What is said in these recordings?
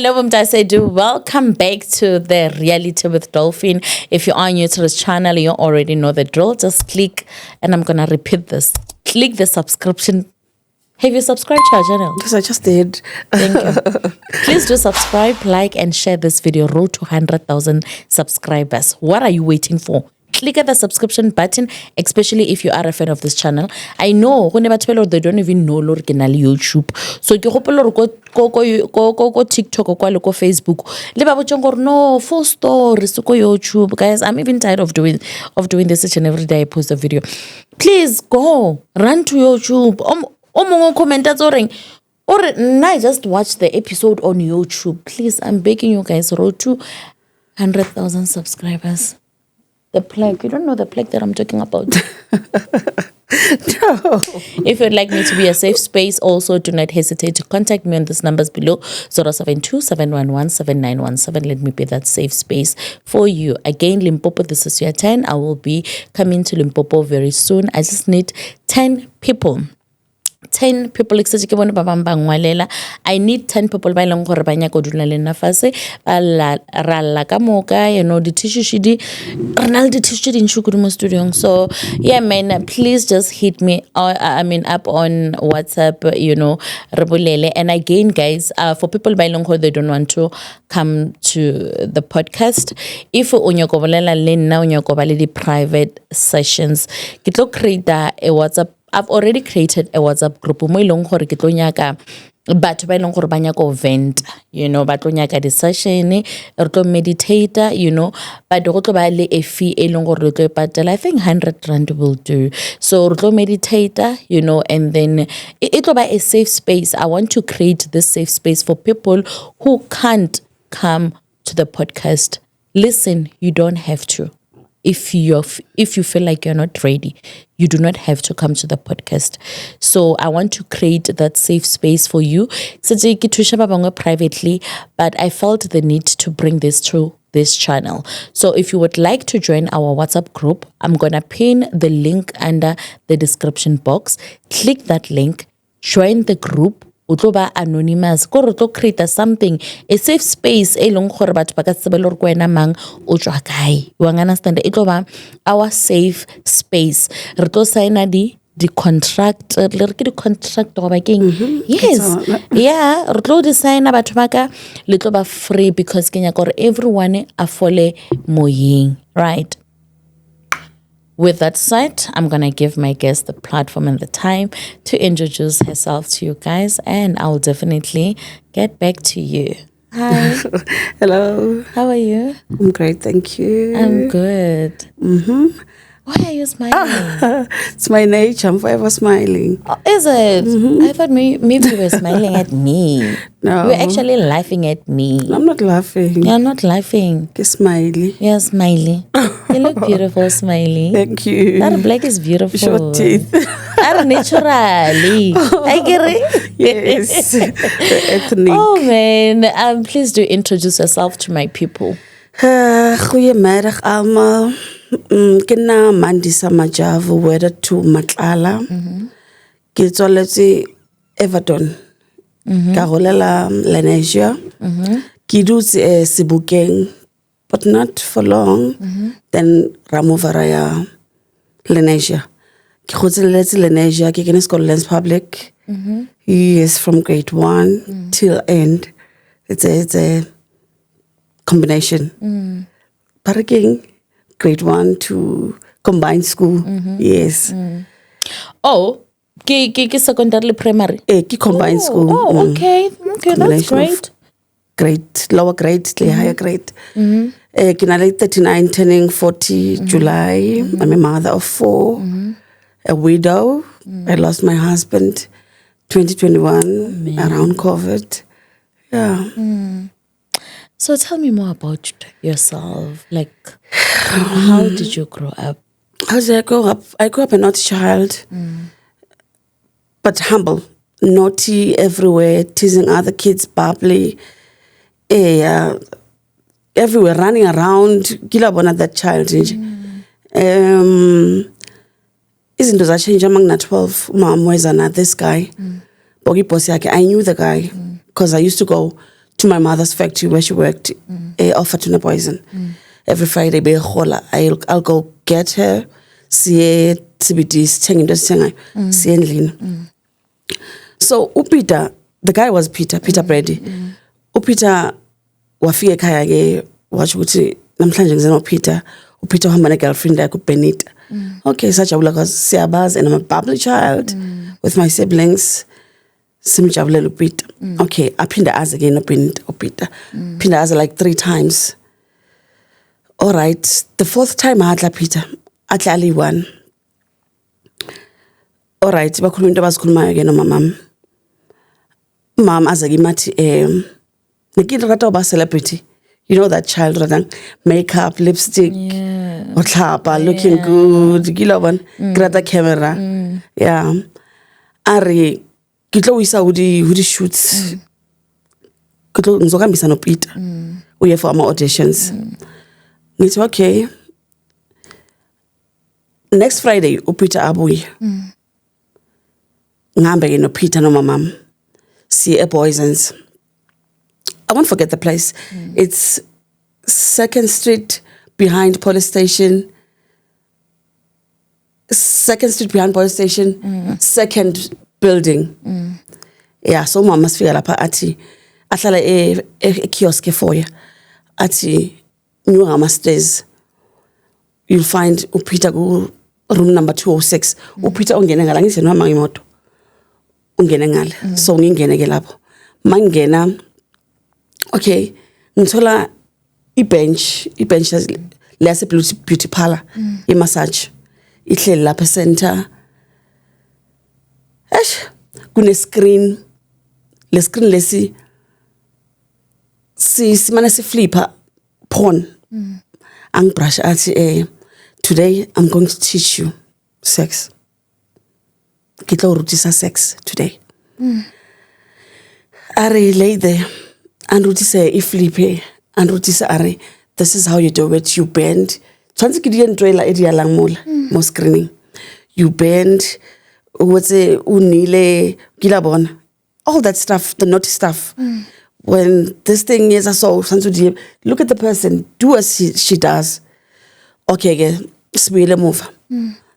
Hello, Mdasedu. Welcome back to the Reality with Dolphin. If you are new to this channel, you already know the drill. Just click, and I'm gonna repeat this. Click the subscription. Have you subscribed to our channel? Yes, I just did. Thank you. Please do subscribe, like, and share this video. Road to 100,000 subscribers. What are you waiting for? Click at the subscription button, especially if you are a fan of this channel. I know when they don't even know Lord Kenal YouTube. So you hope go TikTok or go Facebook. No, full stories go YouTube. Guys, I'm even tired of doing this each and every day I post a video. Please go run to YouTube. Or I just watch the episode on YouTube. Please, I'm begging you guys, road to 100,000 subscribers. The plague. You don't know the plague that I'm talking about. No. If you'd like me to be a safe space, also do not hesitate to contact me on these numbers below. 072-711-7917. Let me be that safe space for you. Again, Limpopo, this is your 10. I will be coming to Limpopo very soon. I just need 10 people. 10 people. I need 10 people by long korabanya ko dula le nafase ralla ka moka the tissue shidi Ronaldo tissue in shukurumo studio. So yeah man, please just hit me up on WhatsApp, rebulele. And again guys, for people by long they don't want to come to the podcast, if unyokobolela le na unyokobale the private sessions, kitlo create a WhatsApp. I've already created a WhatsApp group. Mo ilong gore ke tlo nyaka batho ba ilong gore ba nyaka go vent, ba tlo nyaka di session, re tlo meditate, but go tlo ba le a fee e ilong gore re tlo patela. I think 100 rand will do. So re tlo meditate, and then it tlo ba a safe space. I want to create this safe space for people who can't come to the podcast. Listen, you don't have to. If you feel like you're not ready, you do not have to come to the podcast. So I want to create that safe space for you. Privately, but I felt the need to bring this to this channel. So if you would like to join our WhatsApp group, I'm gonna pin the link under the description box. Click that link, join the group. Utloba anonymous ko to create something, a safe space e long gore batho ba ka tsebela gore kwena mang o tswa kae. You understand? It ba our safe space. Re tlo signa the contract, le re ke di contract go ba keng. Yes. Yeah, re tlo di signa batho ba ka le tlo ba free because kenya gore everyone a fole moyeng, right? With that said, I'm going to give my guest the platform and the time to introduce herself to you guys, and I'll definitely get back to you. Hi. Hello. How are you? I'm great, thank you. I'm good. Why are you smiling? It's my nature. I'm forever smiling. Oh, is it? I thought maybe you were smiling at me. No. You're actually laughing at me. I'm not laughing. You're not laughing. You're smiley. You're smiley. You look beautiful, Smiley. Thank you. That black is beautiful. Short teeth. That naturally. I get it. Yes. Ethnic. Oh man. Please do introduce yourself to my people. Goeiemiddag almal. Ke na Mandisa Majavu, weather to Matlala. Ke tswaletse Everton. Ka golela Lenasia. Ke dutse Sebokeng, but not for long. Then ra move ra ya Lenasia. Ke gotselletse Lenasia ke kene sekolo Lens Public. Yes, from grade 1 till end. It's a combination. Parking grade 1 to combined school. Yes. Oh, ke secondary primary. Ki combined school. Oh, okay. Okay, that's great. Grade, lower grade, higher grade. Ke na le 39 turning 40 July. I'm a mother of 4. A widow. I lost my husband 2021 around COVID. Yeah. So tell me more about yourself. Like, how did you grow up? How did I grow up? I grew up a naughty child, but humble. Naughty everywhere, teasing other kids, bubbly. Everywhere, running around. Kila bona that child. Izinto zachange among na 12. Mom was this guy. Bogi Posiake. I knew the guy because I used to go to my mother's factory where she worked, offered tuna poison. Every Friday, I'll go get her, see CBDs, see endlini. So Peter, the guy was Peter Brady. Peter wafike ekhaya ke washo ukuthi namhlanje ngizena Peter. Peter uhamba ne-girlfriend yakhe uBenita. Okay, sajabula because siyabazi and I'm a bubbly child with my siblings. Simjabulela uPeter. Okay, aphinda aze again uPeter. Phinda aze like 3 times. All right, the 4th time atla Peter, atla ali 1. All right, bakhuluma into abazikhulumayo ke noma mama. Mama aze kimathi nekile rata uba celebrity. You know that child rather makeup, lipstick, otlhapa, looking good. Kilobon, grata camera. Yeah. Ari kitlo isa udi shoots. Kitlo ngizokambisa no Peter. Uye for my auditions. It's okay. Next Friday uPeter abuye. Ngihambe ke no Peter no mama. See a Poisons. I won't forget the place. It's 2nd Street behind police station. 2nd Street behind police station. 2nd building. Yeah, so mama sifika lapha athi ahlala e kiosk efoya. Athi nyuka ama stairs. You'll find uPeter ku room number 206. uPeter ongena ngala ngithi noma ngimoto. Ungena ngala. So ngingene ke lapho. Mangena okay, ngithola ibench lase beauty parlor, i-massage. Ihleli lapha center. Kune screen. Le screen lesi simana si flipper porn. Angibrush athi today I'm going to teach you sex. Kitlo rutisa sex today. Are lay there. And rutisa iflipe and rutisa are this is how you do it. You bend. Tshwantse ke di entwela e dia lang mola mo screening. You bend. What's unile kilabona. All that stuff, the naughty stuff. When this thing is so look at the person, do as she does. Okay, sibuyele move.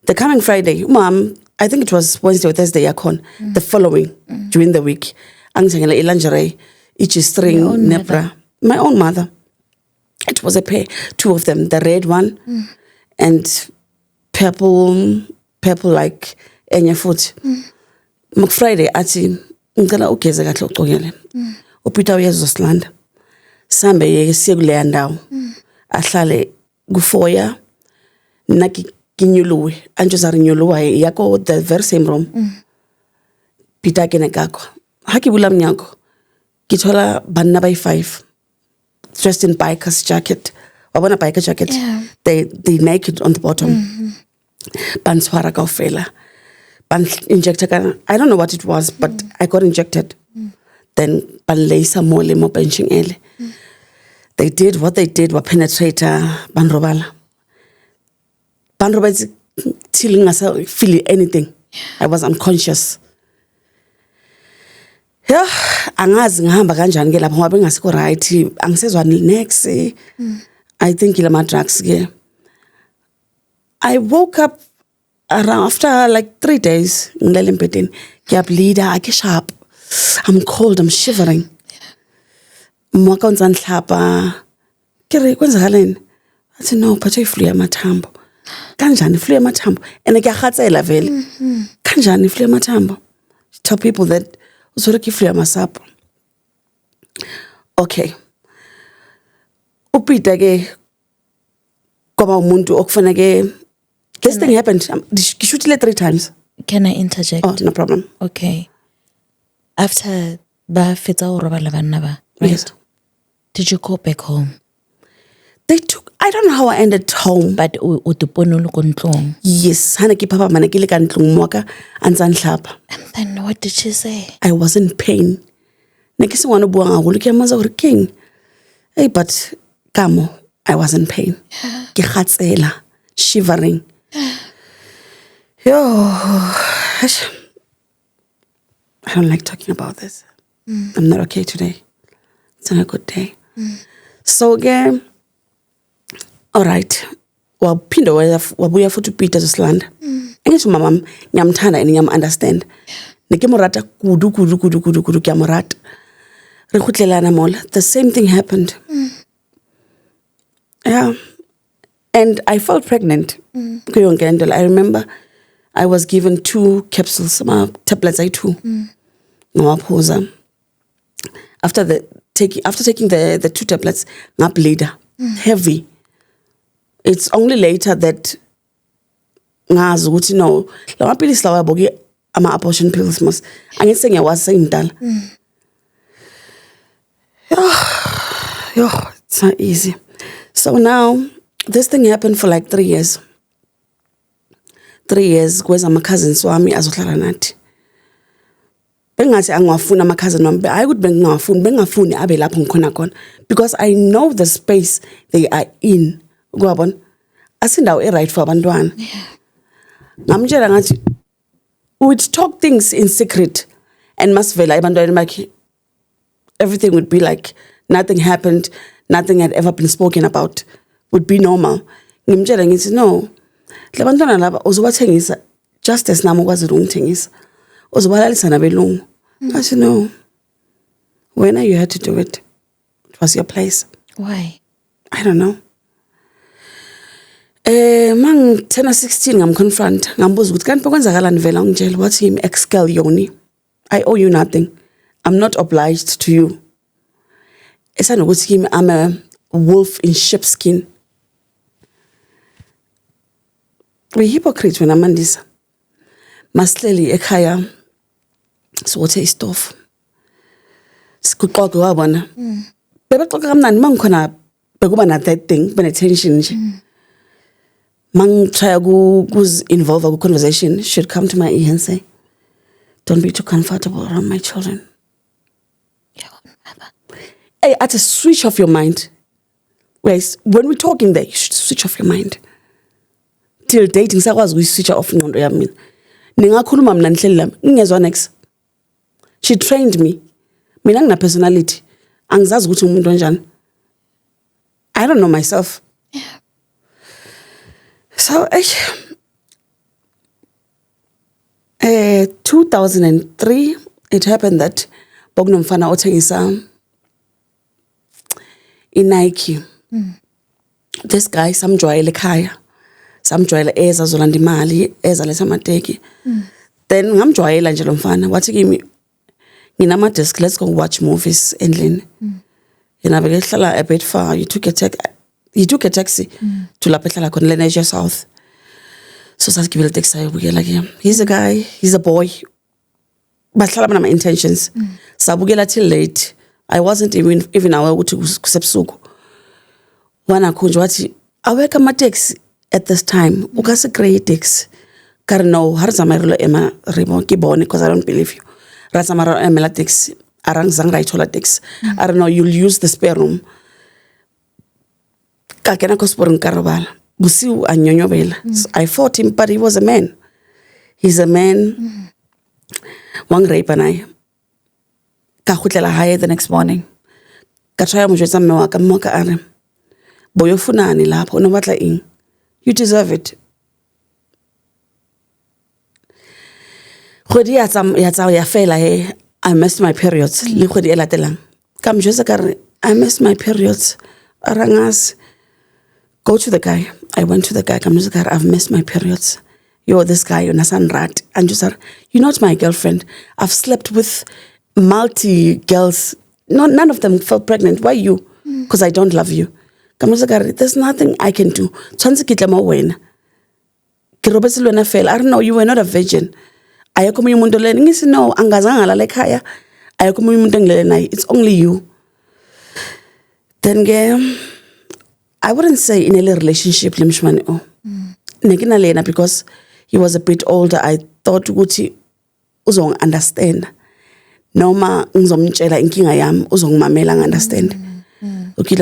The coming Friday, mom, I think it was Wednesday or Thursday yakon. The following during the week, angithengela lingerie, each string, nepra. My own mother. It was a pair, 2 of them, the red one and purple like enye foot. Friday athi ngicela ugeze kahle uqokele. uPeter uyezosilanda. Sambe yeke siye kuleya ndawo. Ahlale kufoya nakinyuluwe. Anjeza rinyuluwa yako the very same room. Peter kene kakho. Hakibula mnyango. Kithola banna by 5 dressed in biker's jacket. Wabona biker jacket. Yeah. They naked on the bottom. Banswara kaofela. Ban injected. I don't know what it was, but I got injected. Then balay some more benching ele. They did what they did. Were penetrator banrobala. Banrobala till I feel anything. I was unconscious. Yeah, angazi ngihamba kanjani ke lapho ngoba ngasiko right angisezwa next. I think ilama drugs ke. I woke up around after like 3 days ngilele embedeni. Ngiyableeda, I get sharp. I'm cold, I'm shivering. Mwaka unzanhlapa. Kere kwenzakaleni? I said no, but iflu yamathambo. Kanjani iflu yamathambo? And ngiyakhatsela vele. Kanjani iflu yamathambo? Tell people that uzoreka iflu yamasapo. Okay. uPeter ke kwaba umuntu okufanele this thing happened. Ngishutile 3 times. Can I interject? Oh, no problem. Okay. After ba fetsa o robala banna ba, right? Yes. Did you go back home? They took, I don't know how I ended home. But o tupono lo kontlong. Yes, hana ki papa mana ke le ka ntlong moka anzanhlapa. And then what did she say? I was in pain. Ne ke se wana bua ngagolo ke amaza gore king. Hey, but kamo, I was in pain. Ke khatsela, shivering. Yo. I don't like talking about this. I'm not okay today. It's not a good day. So again, all right. Waphinda wabuya futhi uPeter Zosilanda. Angithi mama ngiyamthanda and ngiyam-understand. Nikimorata kudu kiyamorata. Re khutlelana mola. The same thing happened. Yeah. And I felt pregnant. I remember I was given 2 capsules, tablets I2. After taking the 2 tablets, bleeder. Heavy. It's only later that ngazi ukuthi no, la mapilisi lawa boki ama-abortion pills mas. Angithi ngiyawasa imdala. Yo, it's not easy. So now, this thing happened for like 3 years. 3 years, kweza ama-cousins wami azohlala nathi. Bengathi angiwafuni ama-cousin wami, hayi ukuthi bengafuni abe lapho ngikhona khona. Because I know the space they are in. Kwabona? Asindawo e-right for abantwana. Ngamtshela ngathi, we'd talk things in secret and masivela ebantwaneni bakhe. Everything would be like nothing happened, nothing had ever been spoken about. Would be normal. Ngimtshela ngithi no. Labantwana laba uzobathengisa just as nami ukwazile ungithengisa. Uzobalalisa nabelungu. I said no. When you had to do it, it was your place. Why? I don't know. Mang 10 or 16 ngamconfront ngambuza ukuthi kanti kwenzakalani vela ungitshela wathi yimi excel Yoni. I owe you nothing. I'm not obliged to you. Esanokuthi kimi I'm a wolf in sheepskin. We hypocrite when Amandisa. Masleli ekhaya sothe istove. Sikuxoxa wabona. Bebexoxa kamnandi mangikhona bekuba na that thing, bene tension nje. Mang try to involve a conversation, should come to my ear and say, don't be too comfortable around my children. Hey, at a switch off your mind. Whereas when we're talking there, you should switch off your mind. Till dating, we switch off ngqondo yami. Ningakhuluma mina nihleli lami, ngingezwa next. She trained me. Mina ngina personality. Angizazi ukuthi umuntu onjani. I don't know myself. So, 2003, it happened that Bognomfana othengisa in Nike. This guy, samjwayele ekhaya. Samjwayele eza zolanda imali, eza letha amateki. Then ngamjwayela nje lo mfana, wathi kimi nginama desk, let's go watch movies endlini. Yena bekehlala a bit far. He took a taxi to lapha ehlala khona Lenasia South. So sasigibela taxi ayobukela ke. He's a guy, he's a boy. Bahlala bana intentions. Sabukela till late. I wasn't even aware ukuthi kusebusuku. Wana khunje wathi aweka ama taxi at this time. Ukase great taxi. Karno har zamarelo ema ribo kibone because I don't believe you. Razamaro ema taxi. Arang zang right hola taxi. I don't know, you'll use the spare room. Kakena kosporun karobala. Busiu anyonyobela. So I fought him, but he was a man. He's a man. Wang rape anay. Kakhutlela haye the next morning. Katraya mujweza mwaka mwaka are. Boyo funani lapho no batla ing. You deserve it. Khodi ya fela he. I missed my periods. Li khodi elatelang. Kam jweza kare. I missed my periods. Arangas. Go to the guy. I went to the guy. I've missed my periods. You're this guy, you're Nasan Rat. And you said, you're not my girlfriend. I've slept with multi girls. None of them fell pregnant. Why you? Because I don't love you. There's nothing I can do. I don't know, you were not a virgin. No, it's only you. Then I wouldn't say in a relationship, because he was a bit older. I thought Guti uzong understand. Noma ngizomtshela inkinga yami uzongimamela understand. Okay,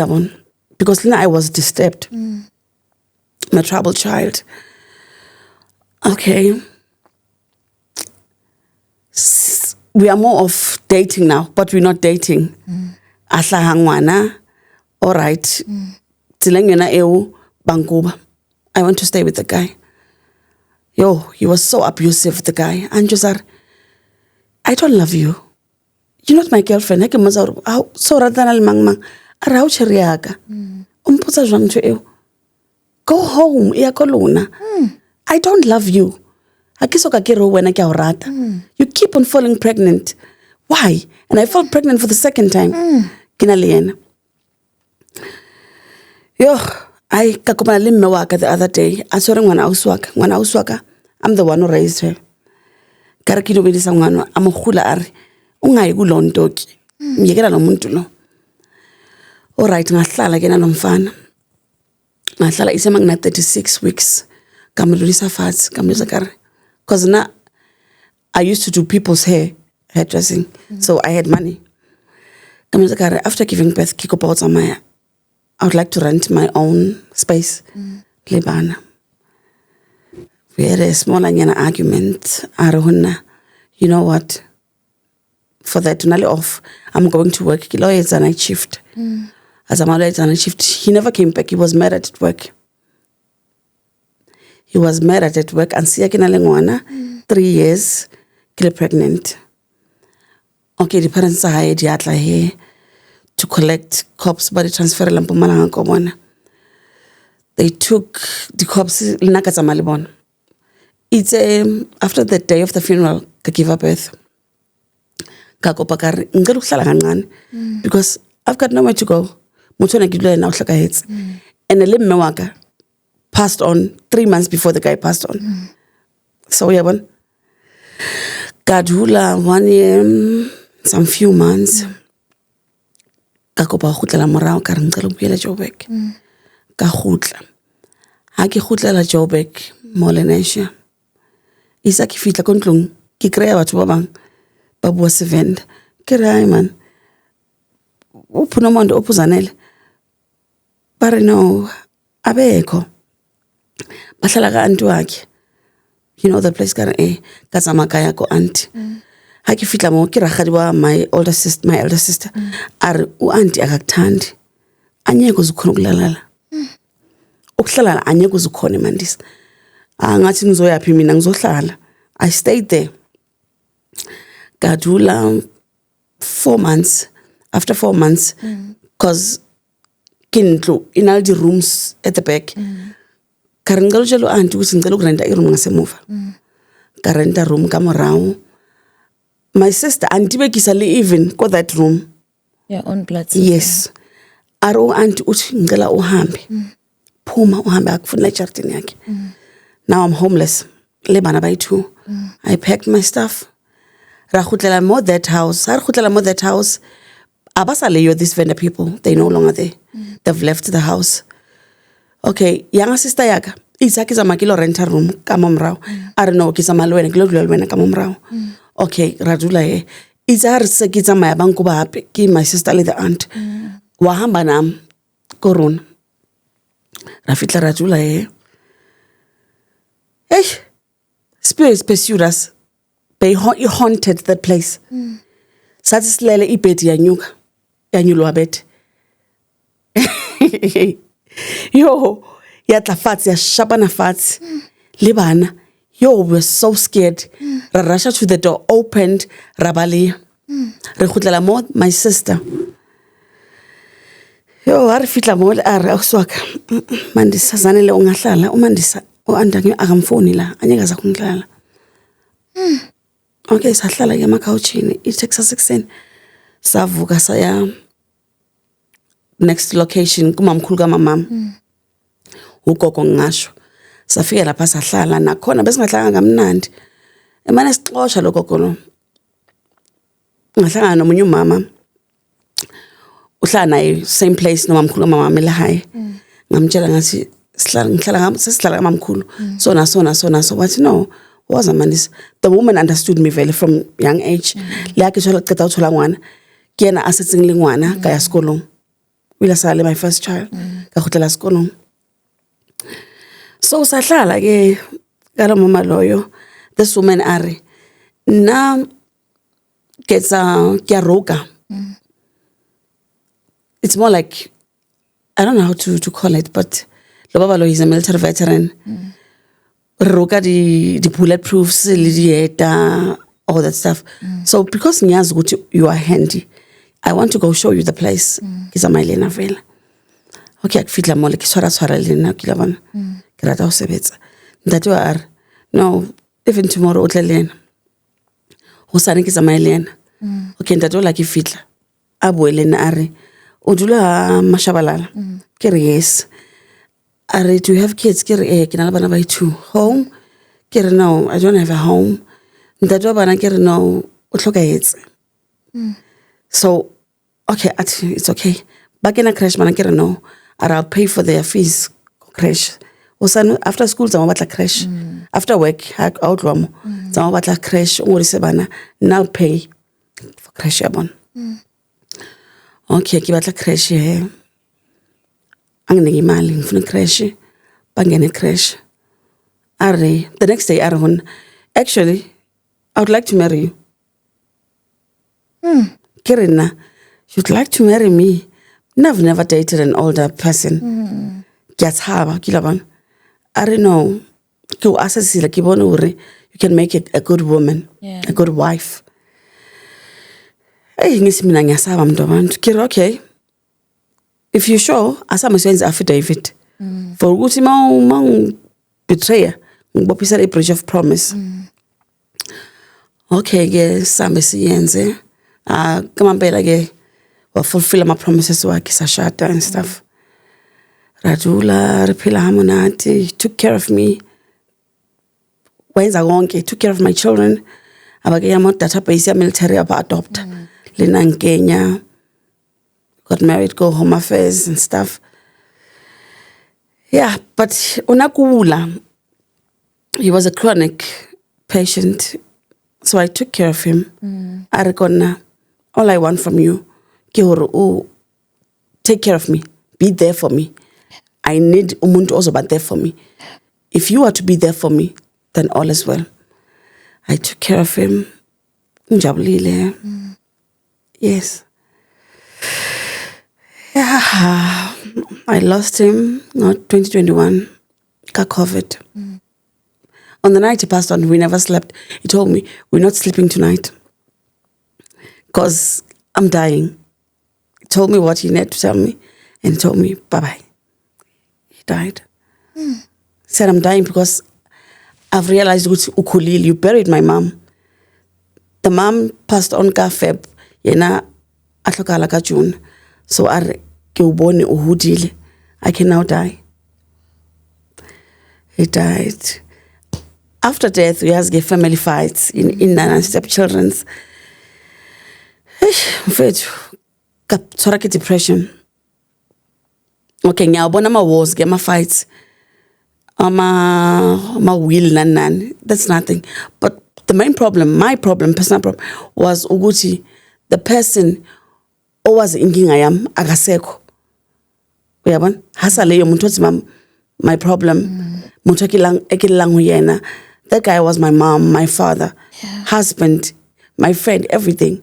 because I was disturbed. I'm a troubled child. Okay. We are more of dating now, but we're not dating. a hlaha ngwana, all right, tseleng yona eo bankuba. I want to stay with the guy. Yo, he was so abusive, the guy. And just I don't love you. You're not my girlfriend. Hake motsa hore so ratana le mang mang. A re ha o tshwere yaka. O mpotsa jwang ntho eo? Go home, ya ko lona. I don't love you. Ha ke soka ke re wena ke a o rata. You keep on falling pregnant. Why? And I fell pregnant for the second time. Ke na le yena. Yo, I ka kopana le mme wa ka the other day. A tshwere ngwana ausi wa ka. Ngwana ausi wa ka, I'm the one who raised her. Ka re ke dobedisa ngwana a mo gula a re o ngayi ku lo ntoki. Ngiyekela lo muntu lo. All right, ngahlala ke na lo mfana. Ngahlala isema ngina 36 weeks. Kamdlulisa fats, kamdlulisa ka re. Because now I used to do people's hairdressing. So I had money. Kamdlulisa ka re after giving birth ke kopa go tsamaya. I would like to rent my own space. Lebana. We had a small argument. You know what? For that tunali off, I'm going to work. Kilo is a night shift. As I'm always on a night shift, he never came back. He was married at work. He was married at work and siya kinalengwana 3 years, kilo pregnant. Okay, the parents are hired yatla here to collect corpse body transfer Mpumalanga Komona. They took the corpse linakatsa malibon. It's after the day of the funeral, ka give birth. Ka kopa ka re ngeke ukuhlala kancane because I've got nowhere to go. Motho na ke dula na o hlakahetse. And le mme wa ka passed on 3 months before the guy passed on. So uyabona. Kadula 1 year, some few months. Ka kopa go gutlela morao ka re ngicela ubuyela Joburg. Ka gutla. Ha ke gutlela Joburg, Molenasia. Isa ke fitla ko ntlong ke kreya batho ba bang ba bua Sevenda. Ke re ai man. O phuna mondo o phuzanele. Ba re no abekho. Ba hlala ka auntie wakhe. You know the place ka re ka tsamakaya ko auntie. Ha ke fitla mo ke ragadi wa my elder sister are u auntie akakuthandi anyeke uzukhona ukulalala ukuhlala anyeke uzukhona mandisa ngathi ngizoyaphi mina ngizohlala. I stayed there kadula 4 months. After 4 months cause kindlu in all the rooms at the back ka re ngalo jelo auntie ukuthi ngicela ukurenta iroom ngasemuva ka renta room ka morao. My sister antibekisa le even ko that room. Your own blood sister. Yes. Aro auntie uthi ngicela uhambe. Phuma uhambe akufuna ejartini yakhe. Now I'm homeless. Le bana bayi2. I packed my stuff. Ra khutlela mo that house. Ra khutlela mo that house. Abasaleyo these vendor people. They no longer there. They've left the house. Okay, younger sister yaka. Isaki za makilo renter room kama mrao. Are no kisa malwena kilo lwena kama mrao. Okay, radula he. Izar sekitsa maya banku ba hape ki my sister le the aunt. Wahamba nam korona. Rafitla radula he. Hey, spirits pursued us. They haunted that place. Satislele ibeti yanyuka. Yanyulwa beti. Yo, yatla fats ya shabana fats. Libana. Yo, we were so scared. Rasha to the door opened. Rabali. Rekutla mo my sister. Yo, arifitla mo ara uswaka. Mandisa zanele ungahlala. Umandisa andangi akamfoni la. Anyeka za kungihlala. Okay, sahlala ke emakauchini. I-Texas ekuseni. Savuka saya next location kumamkhulu kamamama. Ugogo ngasho. Safika lapha sahlala nakhona besingahlanga kamnandi. Emane sixoxa logogo lo. Ngahlangana nomunye umama. Uhlala naye same place nomamkhulu kamamama elahaya. Ngamtshela ngathi sihlala kamamkhulu. So wathi no. Was a man is the woman understood me very from young age. Like I told ngwana. Kiana assessing ngwana kaya sekolong. Wila sale my first child. Ka khotela sekolong. So sahlala ke kala mama loyo. This woman are na ketsa kya roka. it's more like, I don't know how to call it, but Lobabalo is a military veteran. Roka the bulletproofs, all that stuff. So because you are handy, I want to go show you the place. Kisa mailena vela. Okay, akufitla mole ke swara lena ke la bona. Ke rata ho sebetsa. Ntate wa are, no, even tomorrow o tla lena. Ho sane ke tsamaelena. Okay, ntate o la ke fitla. A boelena are, o dula Mashabalala. Ke re yes. Are, do you have kids? Ke re ke na le bana ba 2. Home? Ke re no, I don't have a home. Ntate wa bana ke re no, o tlhokaetse. So, okay, it's okay. Back in a crash, man, I no. I'll pay for their fees. Crash. After school, I'm about to crash. After work, out I'm about to crash. Now pay for crash. Okay, keep at crash here. I'm going to mailing for the crash. Banging a crash. Are the next day, Arhon, actually, I would like to marry you. Kirina, you'd like to marry me? I've never dated an older person. Just haba, kilaban. I don't know. You can make it a good woman, a good wife. Okay. If you're sure, asama sends affidavit. For uti mang betrayer, a breach of promise. Okay, yes, sambe siyenze. Come on, belage. Or fulfill my promises work is a shata and stuff. Radula, Repila Hamonati, took care of me. When's I won't took care of my children. Abagayamot that a military about adopt. Lina and Kenya. Got married, go home affairs and stuff. Yeah, but Unakula, he was a chronic patient. So I took care of him. I reckon all I want from you, take care of me. Be there for me. I need umuntu also but there for me. If you are to be there for me, then all is well. I took care of him. Njabulile. Yes. Yeah. I lost him, 2021. Got COVID. On the night he passed on, we never slept. He told me, we're not sleeping tonight. Because I'm dying. He told me what he needed to tell me. And he told me, bye-bye. He died. Said, I'm dying because I've realized ukulili. You buried my mom. The mom passed on ka Feb. Yena atlokala ka June. So I can now die. He died. After death, we have family fights in Nana stepchildren's. Sorry, depression. Okay, now bona ma wars, get my fights. Ma will nan. That's nothing. But the main problem, my problem, personal problem, was Uguti, the person who was inking I am agaseko. Uyabona? Hasaleyo muntu my problem. Muntu ekilang uyena. That guy was my mom, my father, husband, my friend, everything.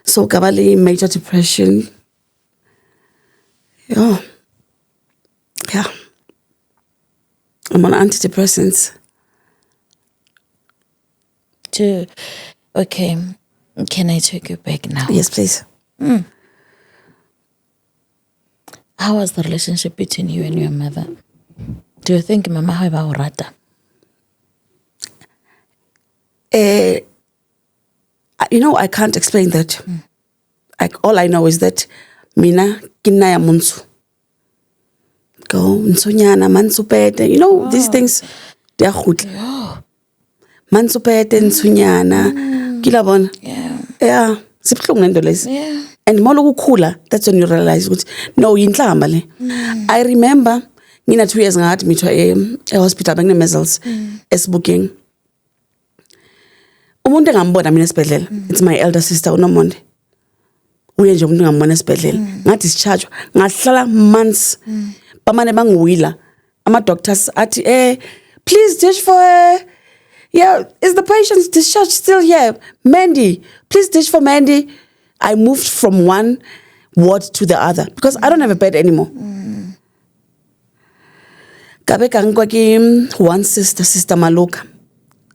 So Kabali, major depression. Yeah. I'm on antidepressants. Okay. Can I take you back now? Yes, please. How was the relationship between you and your mother? Do you think Mama Haiba Orata? I can't explain that. All I know is that Mina kinaya munsu. Go nsonyana mansupete. These things they are good. Mansupete nsonyana. Kilabon. Yeah. Sibuhlungu nento lezi. Yeah. And molo kukula, that's when you realize no yinhlamba le. I remember ngina 2 years ngaadmit a hospital bangine measles esibukeng. Umuntu engambona mina esibhedlela. It's my elder sister uNomonde. Uye nje umuntu engambona esibhedlela. Ngadischarge ngahlala months. Bamane bangiwila. Ama doctors athi please dish for her. Yeah, is the patient's discharge still here? Mandy, please dish for Mandy. I moved from one ward to the other because I don't have a bed anymore. Ka be ka nkwa ke one sister Maloka.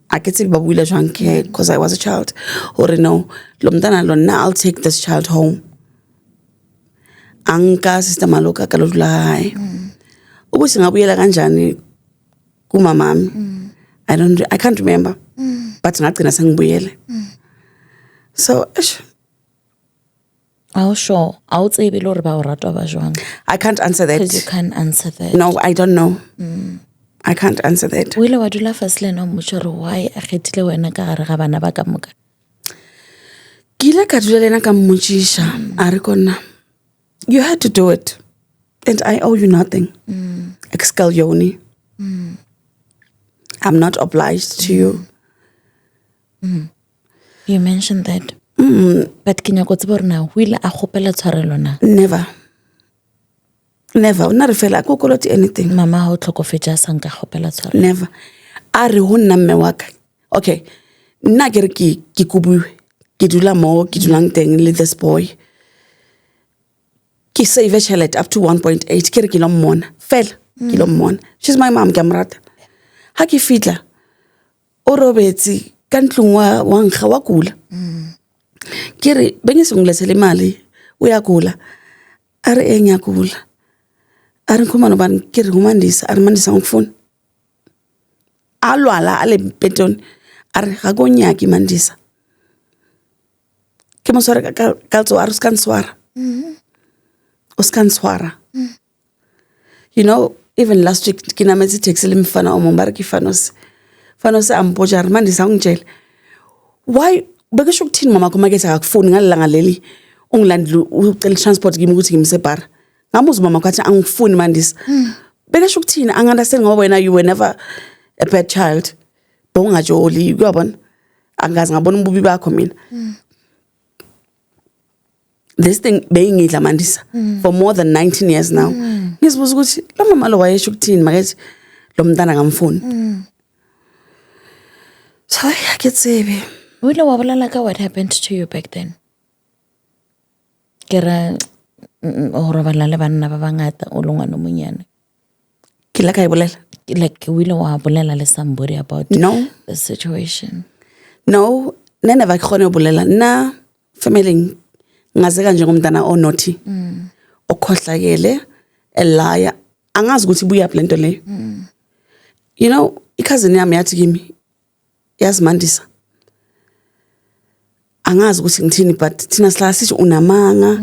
I get to babuila jwanke because I was a child. Or no, lomdana lo na I'll take this child home. Anka sister Maloka kalodula hai. Ubusi ngabuyela kanjani kumamami. I can't remember. But ngagcina sengibuyele. So sure. Awutsibe lo re ba o ratwa ba jwang. I can't answer that. Because you can't answer that. No, I don't know. I can't answer that. O ile wa dula fasile no motšhore why a kgethile wena ka gare ga bana ba ka moka. Ke ile ka dula lena ka mmotšiša a re kona, you had to do it and I owe you nothing. Excel Yoni. I'm not obliged to you. You mentioned that. But ke nyako tseba gore na o ile a kgopela tshwarelo na? Never. Never. Nna re fela a kokoloti anything. Mama ha o tlhokofetša a sa nka kgopela tshwarelo. Never. A re ho nna mme wa ka. Okay. Nna ke re ke kubuwe. Ke dula mo, ke dulang teng le this boy. Ke save tšhelete up to 1.8. Ke re ke lo mmona. Fela, ke lo mmona. She's my mom, ke a mo rata. Ha ke fitla, o robetse ka ntlong wa nkga wa kula. Ke re, benge se ngiletsele mali, o ya kula. A re eng ya kula. A re nkhumano bani, ke re humandisa, a re mandisa ngifuna. A lwala, a le petoni, a re ga ko nyaki mandisa. Ke mo swara ka tso a re skan swara. O skan swara. You know, even last week, ke nametse taxi le mfana o mong ba re ke Fanos se ampoja re mandisa ngitshela. Why beke shokuthini mama kumaketha akufuni ngalilanga leli ungilandile ucela transport kimi ukuthi ngimse bar. Ngamuzi mama kwathi angifuni mandisa. Beke shokuthini angandastand ngoba wena you were never a bad child. Bongajoli uyabona. Angazi ngabona ububi bakho mina. This thing beyingidla mandisa for more than 19 years now. Ngizibuza ukuthi lo mama lo wayesho ukuthini makethi lo mntana ngamfuni. So I get sebe. O ile wa bolela ka what happened to you back then? Ke ra o robala le banna ba bangata o longwana monyane. Ke la ka e bolela. Like o ile wa bolela le somebody about No. The situation. No, nene ba khone bolela na family ngazeka njengomntana onothi. Okhohlakele, a liar. Angazi ukuthi buya phi lento le. You know, cousin yami yathi kimi yasimandisa. Angazi ukuthi ngithini but thina sila sithi unamanga.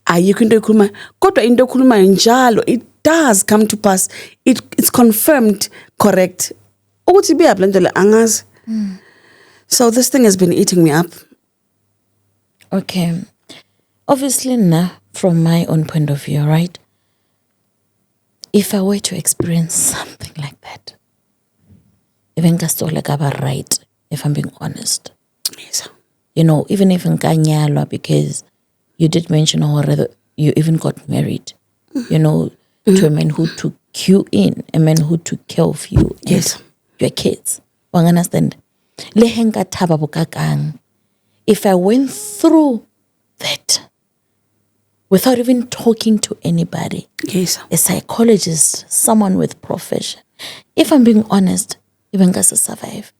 Ayikho into ekhuluma kodwa into ekhuluma njalo it does come to pass. It's confirmed correct. Ukuthi buya phi lento le angazi. So this thing has been eating me up. Okay. Obviously now, from my own point of view, right? If I were to experience something like that, even Kastolekaba right, if I'm being honest. Yes. You know, even if in Kanyalwa, because you did mention or you even got married, you know, to a man who took you in, a man who took care of you. Yes. Your kids. Wang understand? Lehenga taba bukakang. If I went through that without even talking to anybody, Yes. a psychologist, someone with profession, if I'm being honest, even Gasa survive.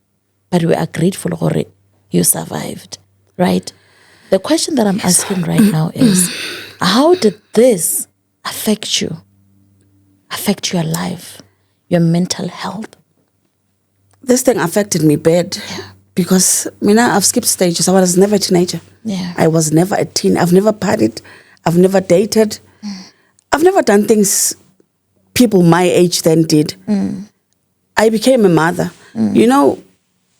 But we are grateful for it. You survived, right? The question that I'm asking right now is, how did this affect you? Affect your life, your mental health? This thing affected me bad. Because I've skipped stages. I was never a teenager. Yeah. I was never a teen. I've never partied. I've never dated. I've never done things people my age then did. I became a mother. You know,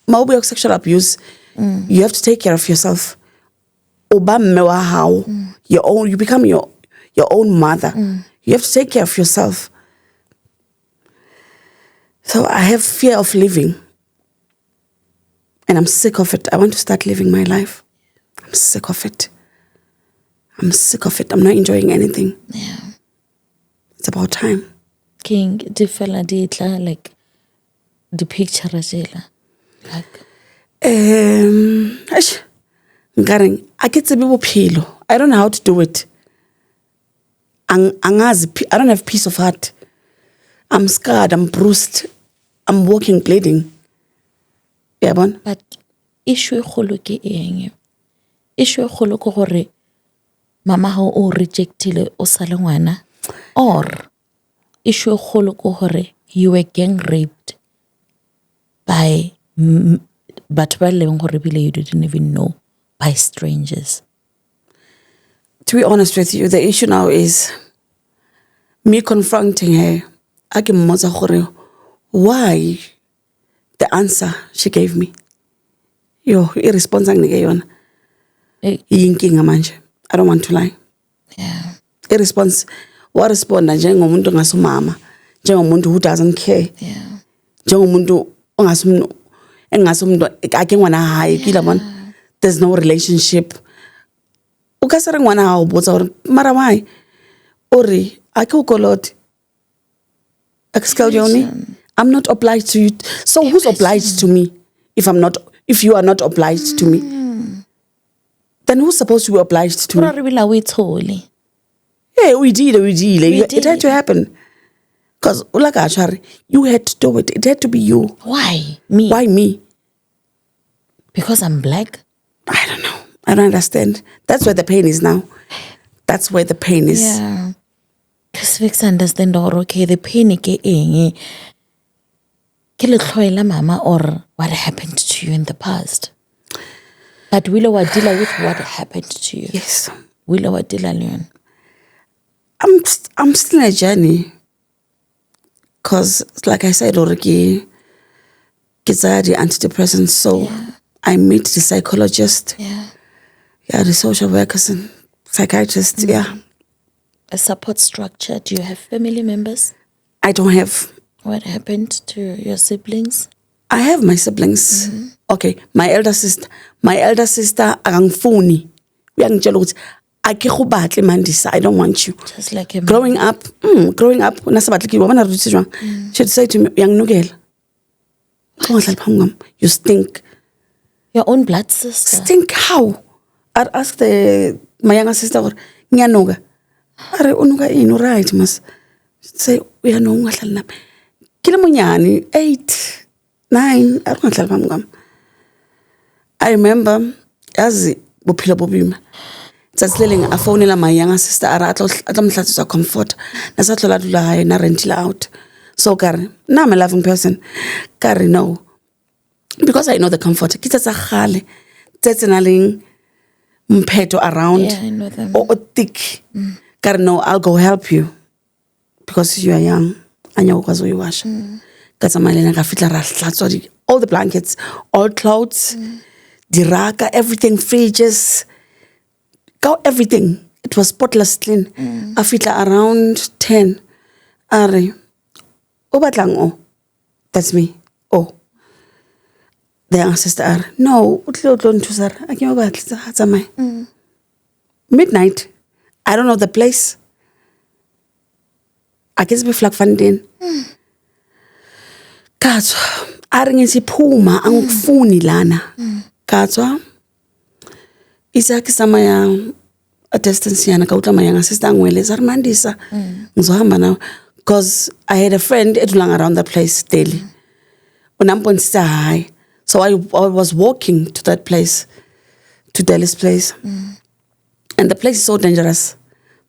maybe sexual abuse, you have to take care of yourself. You become your own mother. You have to take care of yourself. So I have fear of living. And I'm sick of it. I want to start living my life. I'm sick of it. I'm sick of it. I'm not enjoying anything. Yeah. It's about time. King, the fella did like the picture like I don't know how to do it. angazi, I don't have peace of heart. I'm scarred, I'm bruised, I'm walking bleeding. Yabona? But issue e kgolo ke eng? Issue e kgolo ke gore mama hao o rejectile o sa le ngwana, or issue e kgolo ke gore you were gang raped by batho ba leng gore bile you didn't even know, by strangers. To be honest with you, the issue now is me confronting her. I ke mmotsa gore why the answer she gave me. Yo, i-response anginike yona. Yinkinga manje. I don't want to lie. Yeah. I-response waresponda njengomuntu ngasumama, njengomuntu who doesn't care. Yeah. Njengomuntu engasumntu ake ngwana hae kila bona. There's no relationship. Ukasere ngwana hao botsa gore mara why? Ori ake ukoloti. I'm not obliged to you. So who's obliged to me if you are not obliged to me? Then who's supposed to be obliged to me? Yeah, we did. It had to happen. Because you had to do it. It had to be you. Why? Me? Why me? Because I'm black? I don't know. I don't understand. That's where the pain is now. That's where the pain is. Yeah. Because Vix understand or okay, the pain ke eng. Ke le tlhoela mama or what happened to you in the past. But Willow wa deal with what happened to you. Yes. Willow wa deal alone. I'm still in a journey. Because like I said already, kids are the antidepressants, so I meet the psychologist. Yeah. Yeah, the social workers and psychiatrists, yeah. A support structure. Do you have family members? I don't have. What happened to your siblings? I have my siblings. Okay, my elder sister akangifuni. Uyangitshela ukuthi ake go batle mandisa, I don't want you. Just like a Growing up, nasabatleki wa bana rutsi jwang. She'd say to me, "Uyanginukela. You stink." your own blood sister. Stink how? I'd ask my younger sister, "Ngiyanuka." Are unuka ino right mas. She'd say, "Uyanuka ungahlali nami." Kila munyani 8, 9 akungahlali phambi kwami. I remember yazi bophila bobima. Tsatsileng a phone my younger sister ara atlamhlatsisa comfort. Nasatlola dula hae na rentila out. So kare, now I'm a loving person. Kare no. Because I know the comfort. Kita tsa khale tsetsenaling mpheto around. Yeah, I know them. O thick. Kare no, I'll go help you. Because you are young. Anya ukwazi uyiwasha. Katsamayelena ka fitla ra hlatswa all the blankets, all clothes, diraka, everything, fridges, everything. It was spotless clean. I fitla around 10. Are o batlang o? That's me. Oh. The young sister are no, utlo nthusa ra. A ke mo batle tsa tsamaya. Midnight. I don't know the place. I guess be Vlakfontein. Katswa, aringiziphuma angikufuni lana. Katswa. Isaki samaya a distance yana ka utla mayanga sister ngwele zarmandisa. Ngizohamba nawe because I had a friend edulang around the place daily. Unampontisa high. So I was walking to that place, to Deli's place. And the place is so dangerous.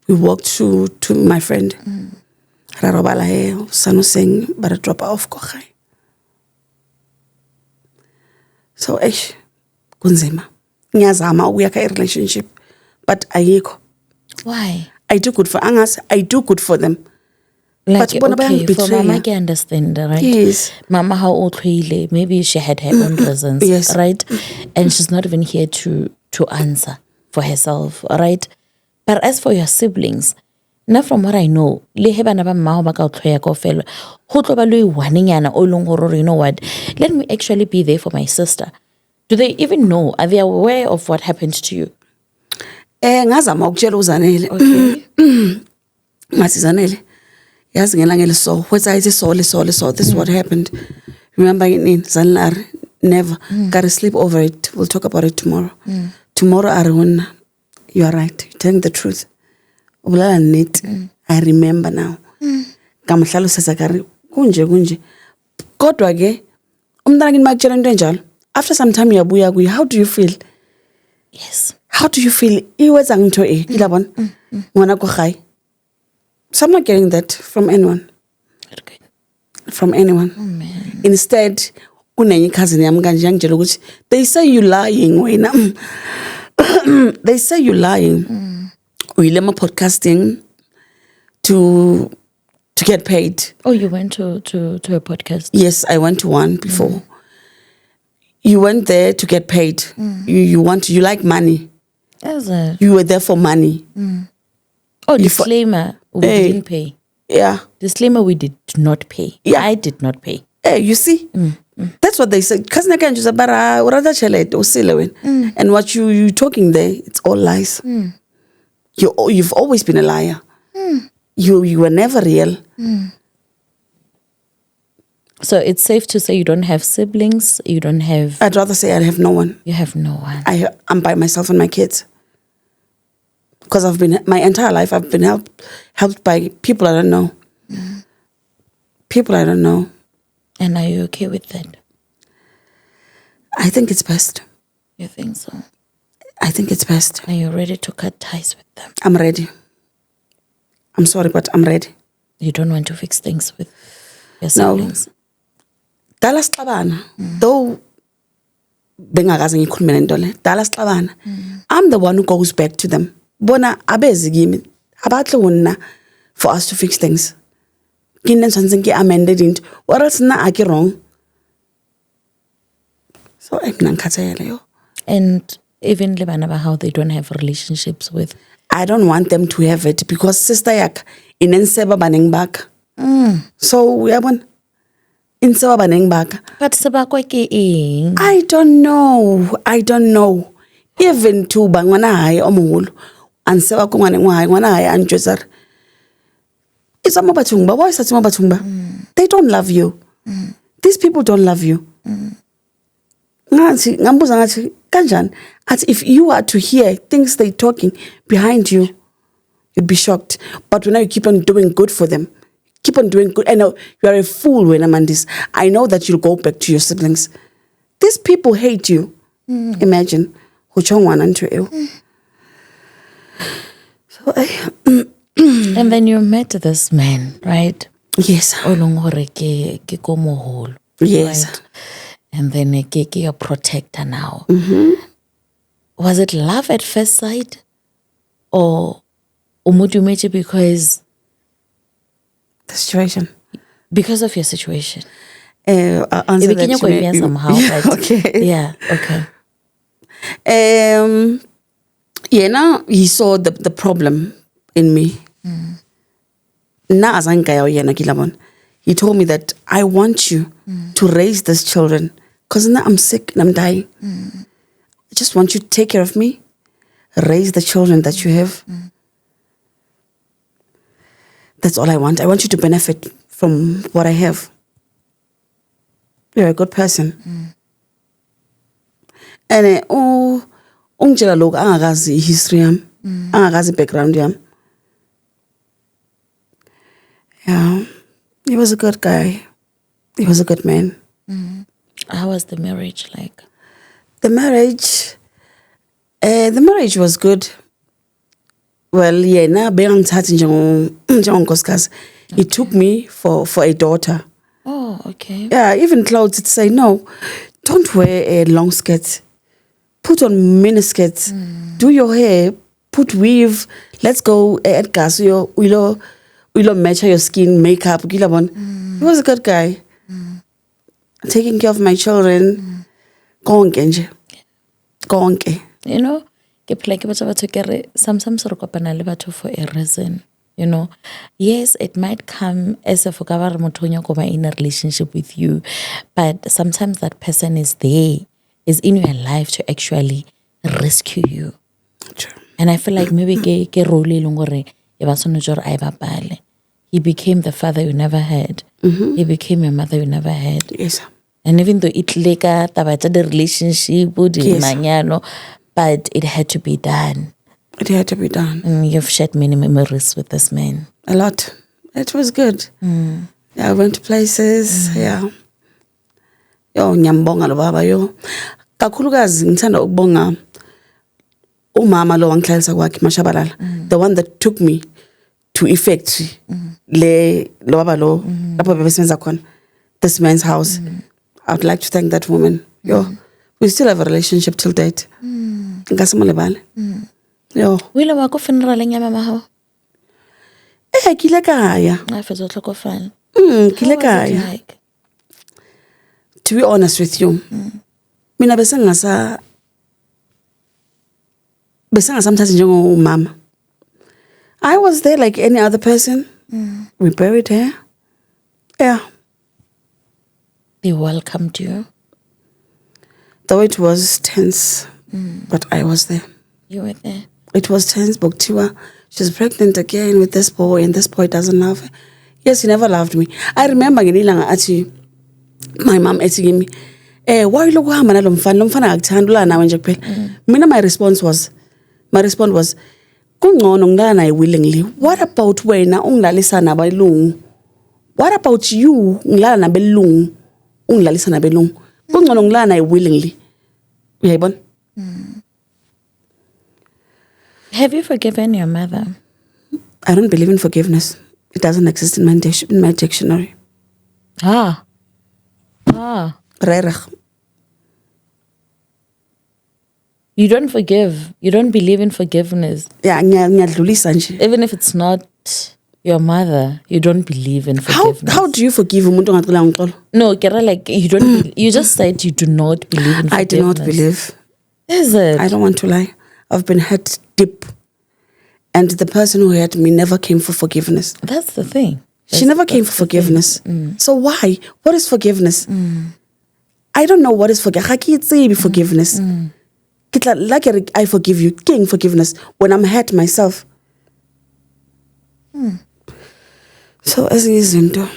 We walked to my friend. Rarobala he sanu sing but a drop off ko khai. So kunzima. Ngiyazama ukuyakha a relationship but ayikho. Why? I do good for Angas, I do good for them. Like, but okay, for Mama, I can understand, right? Yes. Mama, how old maybe she had her own reasons, yes. right? And she's not even here to answer for herself, right? But as for your siblings, now from what I know, you know what? Let me actually be there for my sister. Do they even know? Are they aware of what happened to you? Ngazama ukutshela uZanele. Okay. Ngathi Zanele. Yazi ngelangeli so whether I so this is what happened. Remember in Zanlar never gotta sleep over it. We'll talk about it tomorrow. Tomorrow Aruna, you are right. You're telling the truth. I remember now. Kamhlalosa kari kunje. Kodwa ke umntana kini makutshela into enjalo. After some time uyabuya kuye, how do you feel? Yes. How do you feel? Iwenza ngitho kilabona. Ngwana ko gae. So I'm not getting that from anyone. Okay. From anyone. Oh, man. Instead, kunenye cousin yami kanje yangitshela ukuthi they say you lying wena. They say you lying. Uyile ma podcasting to get paid. Oh, you went to a podcast? Yes, I went to one before. You went there to get paid. You like money. As a You were there for money. disclaimer, we didn't pay. Yeah. Disclaimer, we did not pay. Yeah. I did not pay. Hey, you see? That's what they said. Cousin Akan just bara urada chele usile wen. And what you talking there, it's all lies. You've always been a liar. You were never real. So it's safe to say you don't have siblings, you don't have... I'd rather say I have no one. You have no one. I'm by myself and my kids. Because my entire life I've been helped by people I don't know. People I don't know. And are you okay with that? I think it's best. You think so? I think it's best. Are you ready to cut ties with them? I'm ready. I'm sorry, but I'm ready. You don't want to fix things with your siblings? Dala sixabana. Though bengakaze ngikhulume lento le. Dala sixabana. I'm the one who goes back to them. Bona abezi kimi. Abatle wona for us to fix things. Kinen something ki amended into. What else na aki wrong? So I'm nankhathele yo. And even Lebanaba, how they don't have relationships with... I don't want them to have it because sister yak inenseba baneng back. So uyabona inseba baneng back. But sebakwa ke eng? I don't know. Even to bangwana hayi omuhulu anseba ko ngwana hayi anjwetsar. It's amabathungba. Why is that amabathungba? They don't love you. These people don't love you. Ngathi ngambuza ngathi kanjani? If you are to hear things they talking behind you, you'd be shocked. But when you keep on doing good for them, keep on doing good. I know you are a fool when I'm on this. I know that you'll go back to your siblings. These people hate you. Imagine. So And then you met this man, right? yes. Yes. Right? And then your protector now. Was it love at first sight? Or umudumeche because The situation. of your situation? I'll answer that Ibikinya kwa you- hivyo somehow. But Okay. Yeah, okay. Now he saw the problem in me. Na azangaya yena kilabon. He told me that I want you to raise these children because now I'm sick and I'm dying. I just want you to take care of me, raise the children that you have. That's all I want. I want you to benefit from what I have. You're a good person. And ungitshela lokhu angakazi history yami, angakazi background yami. Yeah, he was a good guy. He was a good man. How was the marriage like? The marriage was good. Well, yena bengangithathi njengonkosikazi. He took me for a daughter. Oh, okay. Yeah, even clothes to say no, don't wear a long skirt. Put on miniskirts. Do your hair. Put weave. Let's go at gas. We'll match your skin, makeup. He was a good guy. Taking care of my children. Konke. You know, ke phela ke batla batho ke re sometimes re kopana le batho for a reason. You know, yes, it might come as if o ka ba re motho o nyaka go ba in a relationship with you, but sometimes that person is in your life to actually rescue you. True. And I feel like maybe ke role e leng gore e ba tshwanetse gore a e bapale. He became the father you never had. He became your mother you never had. Yes. And even though it leka taba tsa the relationship, the Yes. manyano, but it had to be done. It had to be done. And you've shared many memories with this man. A lot. It was good. Yeah, I went to places. Yeah. Yo, ngiyambonga lo baba yo. Kakhulukazi ngithanda ukubonga umama lo wangihlalisa kwakhe Mashabalala. The one that took me to effectory. Lo baba lo lapho bebesebenza khona. This man's house. I would like to thank that woman. Yo, we still have a relationship till date. Nkasimolebale. Yo. Wile wa ko funeral ya mama hao? Ke ile kaya. I fetsa tlhokofala. Ke ile kaya. To be honest with you, mina bese ngisamthatha njengomama. I was there like any other person. We buried her. Yeah. They welcomed you. Though it was tense, but I was there. You were there. It was tense. Boktiwa, she's pregnant again with this boy, and this boy doesn't love her. Yes, he never loved me. I remember my mom asking me, why look how man lomfana akuthandula nawe nje kuphela. Mina my response was kungcono ngilala naye willingly. What about wena ungilalisa nabelungu? What about you ngilala nabelungu ungilalisa nabelungu? Kungcono ngilala naye willingly. Uyayibona? Have you forgiven your mother? I don't believe in forgiveness. It doesn't exist in my dictionary. Rereg. You don't forgive. You don't believe in forgiveness. Yeah, ngiyadlulisa nje. Even if it's not your mother, you don't believe in forgiveness. How do you forgive umuntu ongaxola ngixolo? No, Kera, like you don't. You just said you do not believe in forgiveness. I do not believe. Is it? I don't want to lie. I've been hurt deep. And the person who hurt me never came for forgiveness. That's the thing. She never came for forgiveness. So why? What is forgiveness? I don't know what is forgiveness. Like I forgive you. King forgiveness when I'm hurt myself. So as izinto,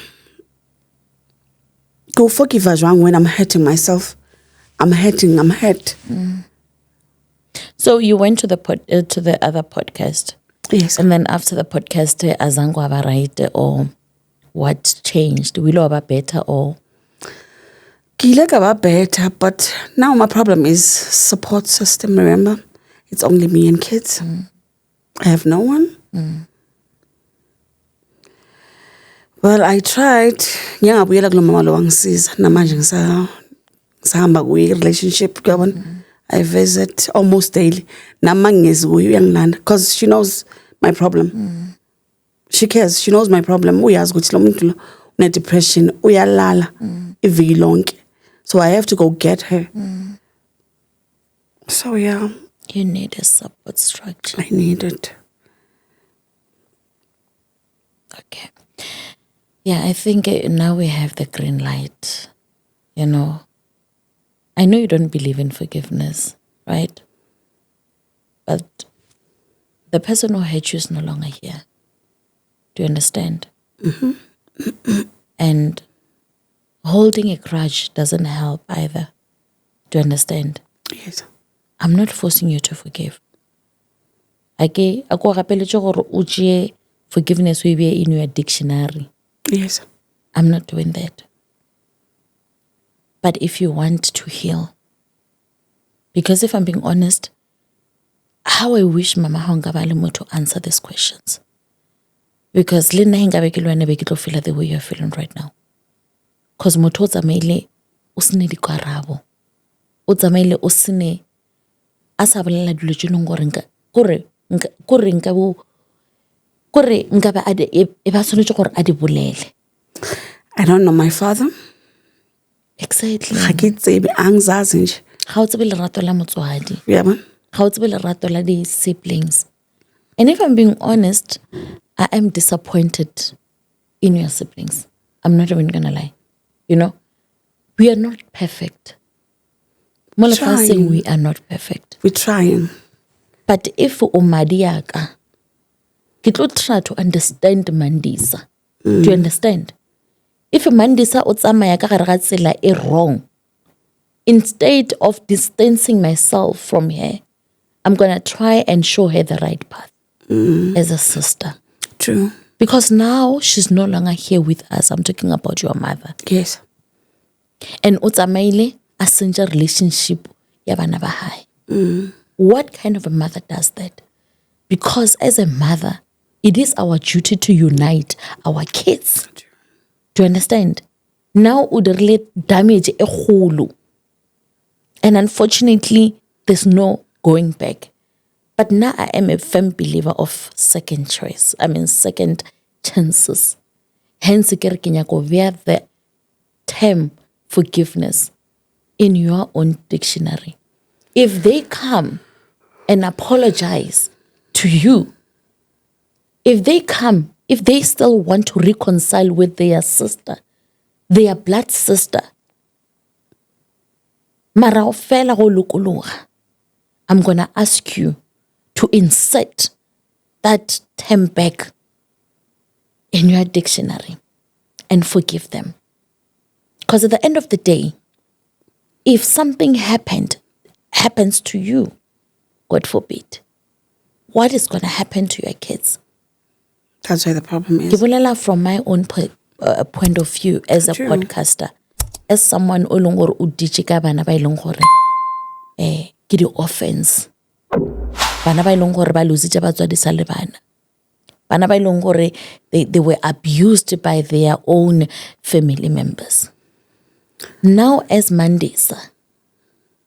go forgive us wrong when I'm hurting myself. I'm hurt. So you went to the other podcast. Yes. And then after the podcast, azango aba right or what changed? Will aba better or? Kile ka ba better, but now my problem is support system. Remember, it's only me and kids. I have no one. Well, I tried. Ngiyabuyela kulo mama lo wangisiza namanje ngisahamba kuye relationship yabona. I visit almost daily. Namangezi kuye uyangilanda because she knows my problem. She cares. She knows my problem. Uyazi ukuthi lo muntu lo une depression, uyalala iviki lonke. So I have to go get her. So yeah. You need a support structure. I need it. Okay. Yeah, I think now we have the green light. You know, I know you don't believe in forgiveness, right? But the person who hurt you is no longer here. Do you understand? And holding a grudge doesn't help either. Do you understand? Yes. I'm not forcing you to forgive. Okay, ako gapeletše gore o tšee forgiveness o e beye in your dictionary. Yes. I'm not doing that. But if you want to heal, because if I'm being honest, how I wish Mama Hongabale to answer these questions. Because le nna hingabe ke lwane be ke tlo feel the way you're feeling right now. Because motho o tsamaile o sene dikarabo. O tsamaile o sene a sa bolela dilo tse leng gore nkabe e ba tshwanetse gore a di bolele. I don't know my father. Exactly. Ga ke tsebe angzazi nje. Ga o tsebe lerato la motswadi. Uyabona? Ga o tsebe lerato la di siblings. And if I'm being honest, I am disappointed in your siblings. I'm not even gonna lie. You know, we are not perfect. Molefa saying we are not perfect. We're trying. But if umadiaka, ke tlo try to understand Mandisa. Do you understand? If Mandisa o tsamaya ka gare ga tsela wrong, instead of distancing myself from her, I'm going to try and show her the right path as a sister. True. Because now she's no longer here with us. I'm talking about your mother. Yes. And utsamaile a relationship ya bana ba hae. What kind of a mother does that? Because as a mother, it is our duty to unite our kids. Do you understand? Now udirile damage e kgolo. And unfortunately, there's no going back. But now I am a firm believer of second choice. Second chances. Hence, wear the term forgiveness in your own dictionary. If they come and apologize to you, if they still want to reconcile with their sister, their blood sister, mara o fela go lokologa, I'm going to ask you to insert that term back in your dictionary and forgive them. Because at the end of the day, if something happens to you, God forbid, what is going to happen to your kids? That's where the problem is. Ke bolela from my own point of view as a podcaster, as someone o leng gore o ditse ka bana ba ileng gore ke di offense. Bana ba ileng gore ba lositse batswadi sa le bana. Bana ba ileng gore they were abused by their own family members. Now as Mandisa,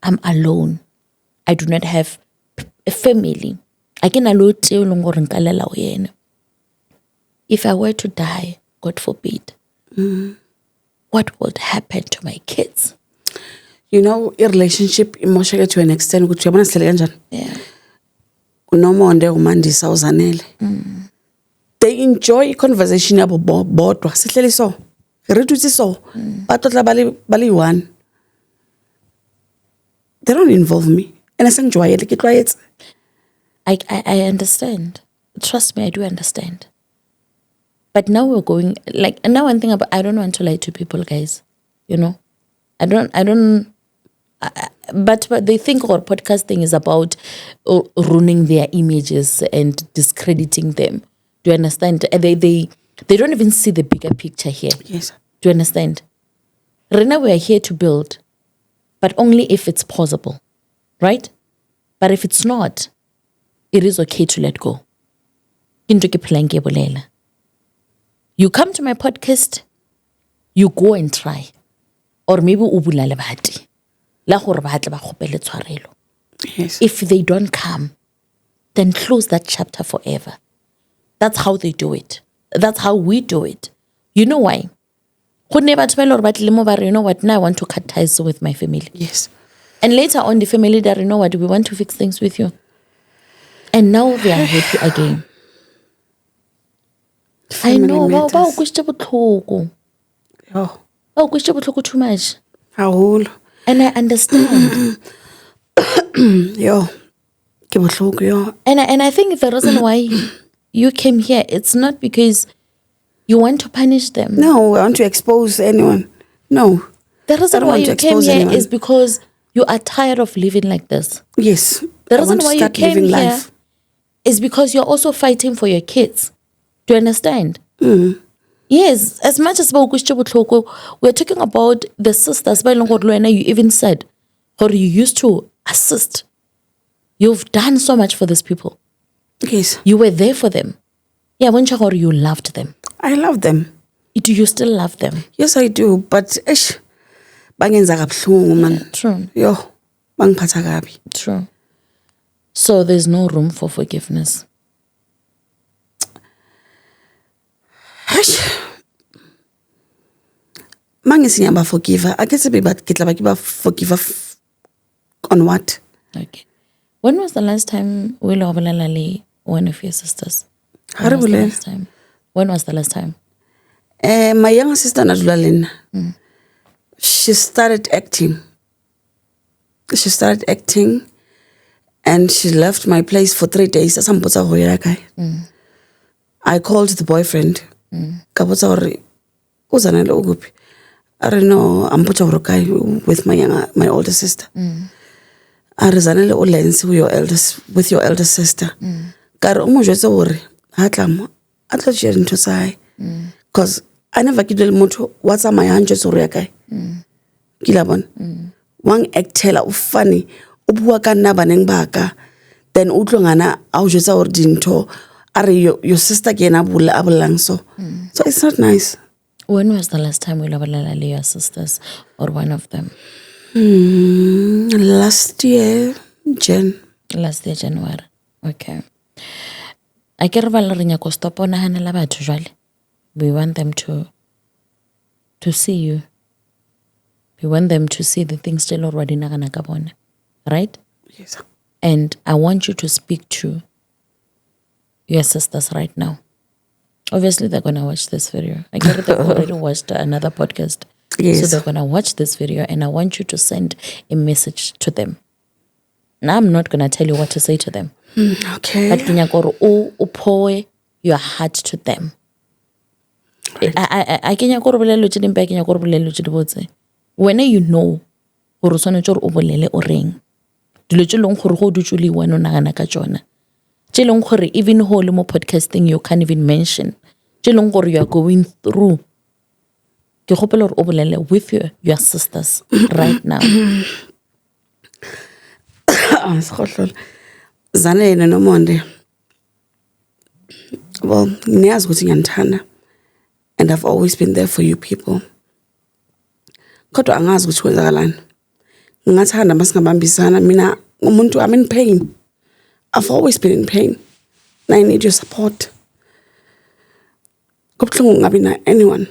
I'm alone. I do not have a family. If I were to die, God forbid, what would happen to my kids? You know, a relationship emotionally to an extent, which you Yeah. They enjoy conversation about bodwa. Sihleli so. Re dutse so. Ba tlotla bali one. They don't involve me. And I enjoy it. I understand. Trust me, I do understand. But now we're going, now one thing about, I don't want to lie to people, guys. You know? But they think our podcasting is about ruining their images and discrediting them. Do you understand? They don't even see the bigger picture here. Yes. Do you understand? Right now we are here to build, but only if it's possible, right? But if it's not, it is okay to let go. You come to my podcast, you go and try. Or maybe ubulale bahati. La gore ba tle ba kgopele tshwarelo. Yes. If they don't come, then close that chapter forever. That's how they do it. That's how we do it. You know why? You know what? Now I want to cut ties with my family. Yes. And later on, the family that, you know what? We want to fix things with you. And now they are happy again. I know. Wow, too much. And I understand. Yo. And I think the reason why you came here, it's not because you want to punish them. No, I want to expose anyone. No. The reason why you came here is because you are tired of living like this. Yes. The reason why you came here is because you're also fighting for your kids. Do you understand? Yes, as much as we're talking about the sisters, you even said, or you used to assist. You've done so much for these people. Yes. You were there for them. Yeah, when you loved them. I love them. Do you still love them? Yes, I do. But True. Yo, bangiphatha kabi. True. So there's no room for forgiveness. Mangisi ngiyaba forgive. I guess be forgive on what? Okay. When was the last time we loved one of your sisters? When was the last time? My younger sister Nadulalina. She started acting. And she left my place for 3 days. I called the boyfriend. I don't know, I'm with my older sister. a re zanele o lens with your elder sister ka re o mo jwetse gore ha tlamo a tla tšea ntho tsa hae because I never ke le motho wa tsamaya a ntjwetse gore ya kae ke la bona wang actela o funny o bua ka nna baneng ba ka then o tlo ngana a o jwetsa gore dintho are your sister ke ena a bolang so it's not nice. When was the last time we labalala le your sisters or one of them? Last year January. Okay. I ke re ba le re nyako stop ona hanela batho jwale. We want them to see you. We want them to see the things still already nagana ka bona. Right? Yes. And I want you to speak to your sisters right now. Obviously, they're going to watch this video. I get it, they've already watched another podcast. Yes. So they're going to watch this video and I want you to send a message to them. Now, I'm not going to tell you what to say to them. Okay. But you pour your heart to them. I kenya go bolelo tse dimpe kenya go bolelo tse di botse. When you know gore sone tse o bolele o reng. Dilo tse leng gore go dutse le wena o nagana ka tsona. Tse leng gore even ho le mo podcasting you can't even mention. Tse leng gore you are going through. Ke gopela gore o bolele with your sisters right now. Zana yena no Monday. Well, niyazi ukuthi ngiyanithanda and I've always been there for you people. Kodwa angazi ukuthi kwenzakalani. Ngingathanda masingabambisana mina umuntu I'm in pain. I've always been in pain. And I need your support. Kubuhlungu ngabi na anyone.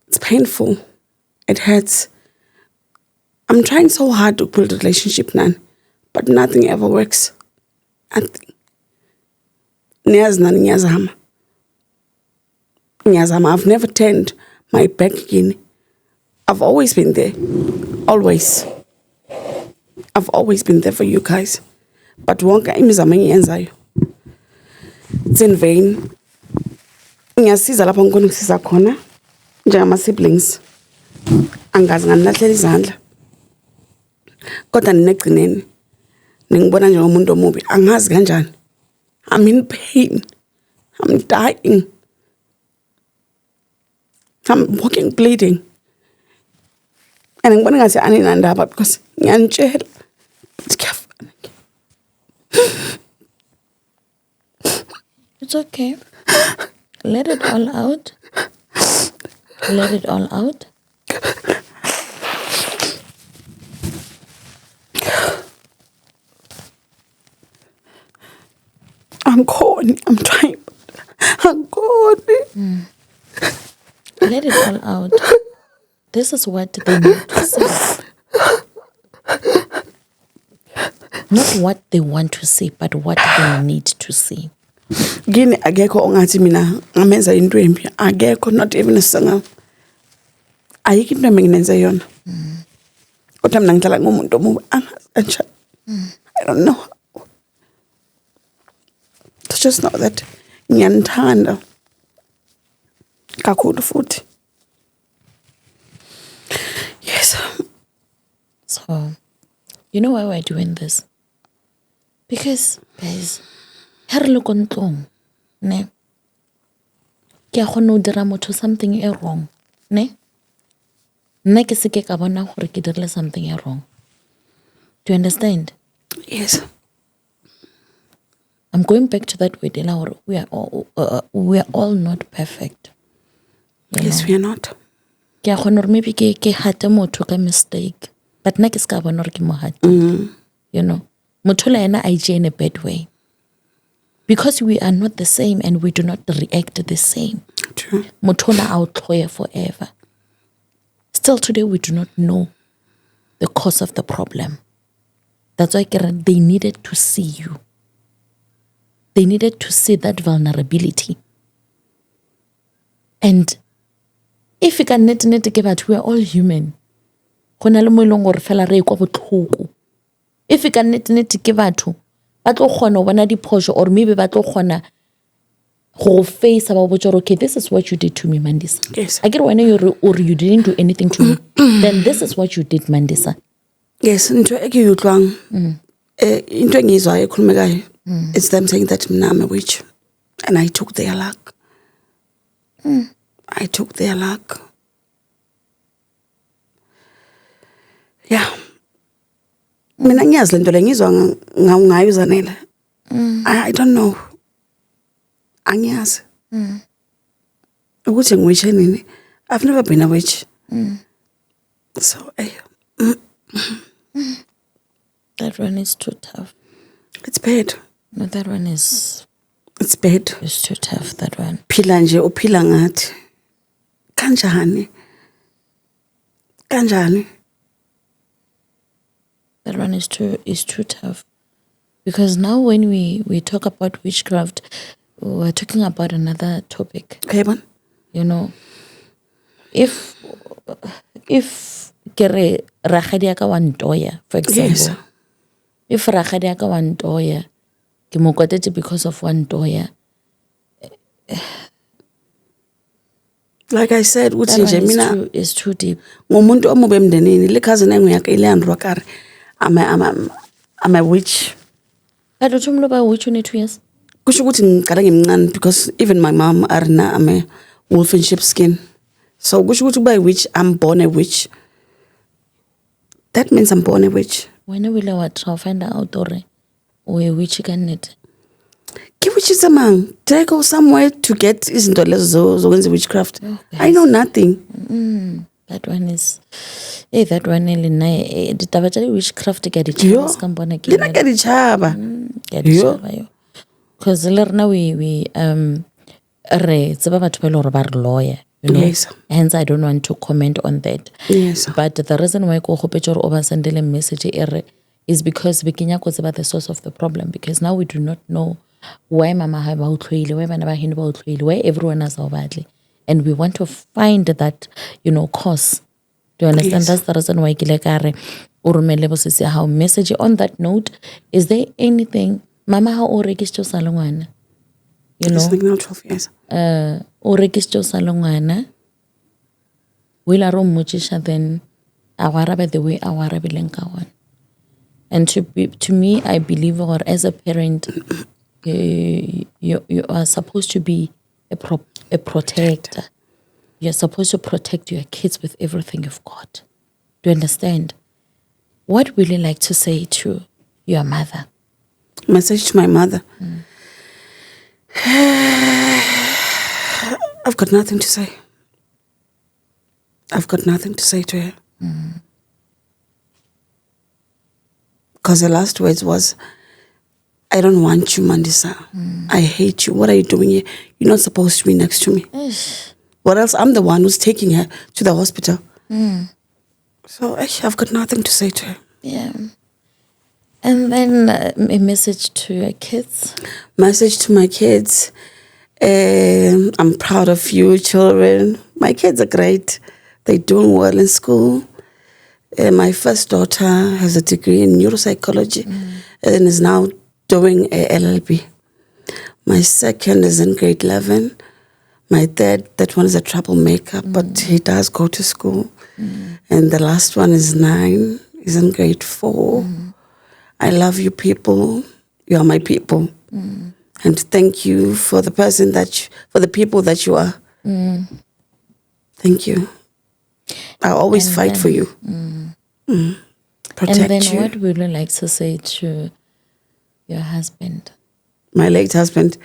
It's painful. It hurts. I'm trying so hard to build a relationship now, but nothing ever works. Nothing. Nyazama. I've never turned my back again. I've always been there. Always. I've always been there for you guys. But wonka imizamo engiyenzayo. It's in vain. Ngiyasiza lapho ngikona ngisiza khona njengama siblings. Angazi nganilahlela izandla. Kodwa ninegcineni. Ningibona njengomuntu omubi. Angazi kanjani. I'm in pain. I'm dying. I'm walking bleeding. And ngibona ngathi aninandaba because ngiyanitshela. It's okay. Let it all out. Let it all out. I'm trying. I'm corny. Let it all out. This is what they need to see. Not what they want to see, but what they need to see. Gini agekho ongathi mina ngamenza into embi. Agekho, not even a single. Ayikho into enginenze yona. Kodwa mina ngihlala ngomuntu omubi angazi. I don't know. Just know that ngiyanithanda kakhulu futhi. Yes. So, you know why we're doing this? Because, guys, ha re le ko ntlong, ne? Ke a kgona ho dira motho something e wrong, ne? Nna ke se ke ka bona gore ke dirile something e wrong. Do you understand? Yes. I'm going back to that word, we are all not perfect. Yes, we are not. Ke a kgona gore maybe ke hate motho ka mistake, but nna ke se ka bona gore ke mo hate. You know, motho le ena a in a bad way. Because we are not the same and we do not react the same. True. Motho na a o tloya forever. Still today we do not know the cause of the problem. That's why they needed to see you. They needed to see that vulnerability. And if you can net give out, we are all human. If you can net give out, but or maybe face about okay, this is what you did to me, Mandisa. Yes. I get when you didn't do anything to me, then this is what you did, Mandisa. Yes, into e ke e utlwang. Into engizwa ekhulumekayo. It's them saying that mina I'm a witch, and I took their luck. I took their luck. Yeah. Mina ngiyazi lento le ngizwa ngayo Zanele. I don't know. Angiyazi. Ukuthi ngiwitch nini? I've never been a witch. So, That one is too tough. it's bad. No, that one is It's bad. it's too tough, that one. Phila nje uphila ngathi. Kanjani? Kanjani? That one is too tough. Because now when we talk about witchcraft, we're talking about another topic. Okay, man. You know, if kere ragadi aka wa ntoya, for example. Yes. If ragadi aka wa ntoya, ke mo kwatetse because of one ntoya. Like I said, That uthi nje one mina is too deep. ngumuntu omubi emndenini. Le cousin yangu yakhe ileandrwa kare. I'm a witch. But uthumlo ba witch une 2 years. Kusho ukuthi ngiqala ngimncane because even my mom arina I'm a wolf in sheepskin. So kusho ukuthi kuba a witch, I'm born a witch. That means I'm born a witch. When will I try find out or we witch can it? Ke witches among. Did I go somewhere to get izinto lezo zokwenza witchcraft? I know nothing. That one is that one le ditaba tsa witchcraft ke di Yo. chance ka mbona ke Lena ke di chaba. ke di chaba yo. Because le rena we re tseba batho ba le hore ba re lawyer, you know. Yes. Hence I don't want to comment on that. Yes. But the reason why go hopetse hore o ba sendele message is because we kenya go tseba the source of the problem, because now we do not know why mama ha ba utlhoile, why bana ba heno ba utlhoile, why everyone is so badly, and we want to find that, you know, cause. Do you understand? Yes. That's the reason why ke le ka re o romele bo sese how message. On that note, is there anything mama ha o rekisitse sa lengwana, you It's know, like now 12 years. o rekisitse sa lengwana will a ro mmotsisha, then a go arabe the way a go arabileng ka one. And to me, I believe, or as a parent, you are supposed to be a protector. You're supposed to protect your kids with everything you've got. Do you understand? What would you like to say to your mother? Message to my mother. I've got nothing to say. I've got nothing to say to her. Because the last words was, I don't want you, Mandisa. I hate you. What are you doing here? You're not supposed to be next to me. What else? I'm the one who's taking her to the hospital. So I've got nothing to say to her. Yeah. And then a message to your kids. Message to my kids. I'm proud of you, children. My kids are great. They're doing well in school. My first daughter has a degree in neuropsychology and is now doing a LLB. My second is in grade 11. My third, that one is a troublemaker, but he does go to school. And the last one is 9. He's in grade 4. I love you people. You are my people. And thank you for the person for the people that you are. Thank you. I always fight for you. Protect And then you. what would you like to say to your husband? My late husband.